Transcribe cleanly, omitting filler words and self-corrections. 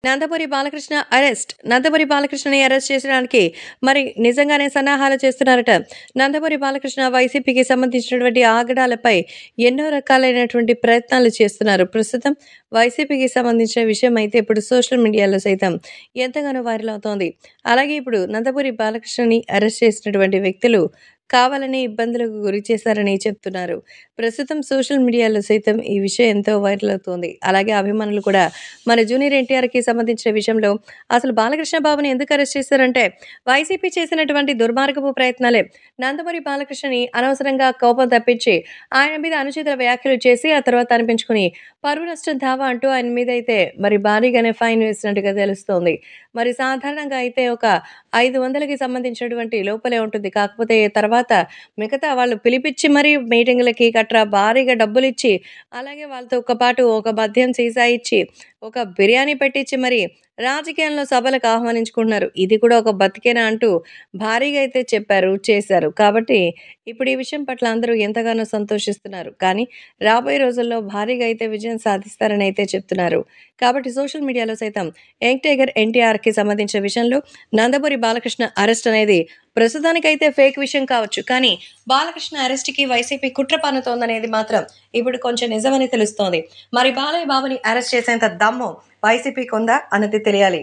Nandamuri Balakrishna arrest. Nandamuri బాలకృష్ణని arrest చేసడానికి మరి నిజంగానే సన్నాహాలు చేస్తున్నారట. నందమూరి బాలకృష్ణ వైసీపీకి సంబంధించినటువంటి ఆగడాలపై ఎన్నో రకాలైనటువంటి ప్రయత్నాలు చేస్తున్నారు. ప్రస్తుతం వైసీపీకి సంబంధించిన విషయం అయితే ఇప్పుడు సోషల్ మీడియాలో సైతం ఎంతగానో వైరల్ అవుతోంది. అలాగే ఇప్పుడు నందమూరి బాలకృష్ణని అరెస్ట్ చేసినటువంటి వ్యక్తులు కావాలని ఇబ్బందులకు గురి చేశారని చెప్తున్నారు. ప్రస్తుతం సోషల్ మీడియాలో సైతం ఈ విషయం ఎంతో వైరల్ అవుతోంది. అలాగే అభిమానులు కూడా మన జూనియర్ ఎన్టీఆర్‌కి సంబంధించిన విషయంలో అసలు బాలకృష్ణ బాబుని ఎందుకు అరెస్ట్ చేశారంటే, వైసీపీ చేసినటువంటి దుర్మార్గపు ప్రయత్నాలే. నందమూరి బాలకృష్ణని అనవసరంగా కోపం తెప్పించి, ఆయన మీద అనుచిత వ్యాఖ్యలు చేసి, ఆ తర్వాత అనిపించుకొని పరువు నష్టం దావా అంటూ ఆయన మీద అయితే మరి భారీగానే ఫైన్ వేసినట్టుగా తెలుస్తోంది. మరి సాధారణంగా అయితే ఒక 500కి సంబంధించినటువంటి లోపలే ఉంటుంది. కాకపోతే తర్వాత మిగతా వాళ్ళు పిలిపిచ్చి మరీ మీటింగులకి గట్రా భారీగా డబ్బులిచ్చి, అలాగే వాళ్ళతో పాటు ఒక మద్యం సీసా ఇచ్చి, ఒక బిర్యానీ పెట్టిచ్చి మరి రాజకీయంలో సభలకు ఆహ్వానించుకుంటున్నారు. ఇది కూడా ఒక బతికేనా అంటూ భారీగా అయితే చెప్పారు, చేశారు. కాబట్టి ఇప్పుడు ఈ విషయం పట్ల అందరూ ఎంతగానో సంతోషిస్తున్నారు. కానీ రాబోయే రోజుల్లో భారీగా అయితే విజయం సాధిస్తారని అయితే చెప్తున్నారు. కాబట్టి సోషల్ మీడియాలో సైతం యంగ్ టైగర్ ఎన్టీఆర్‌కి సంబంధించిన విషయంలో నందమూరి బాలకృష్ణ అరెస్ట్ అనేది ప్రస్తుతానికైతే ఫేక్ విషయం కావచ్చు. కానీ బాలకృష్ణ అరెస్ట్‌కి వైసీపీ కుట్ర పన్నుతోందనేది మాత్రం ఇప్పుడు కొంచెం నిజమని తెలుస్తోంది. మరి బాలయ్య బాబుని అరెస్ట్ చేసేంత దమ్ము వైసీపీకుందా అన్నది తెలియాలి.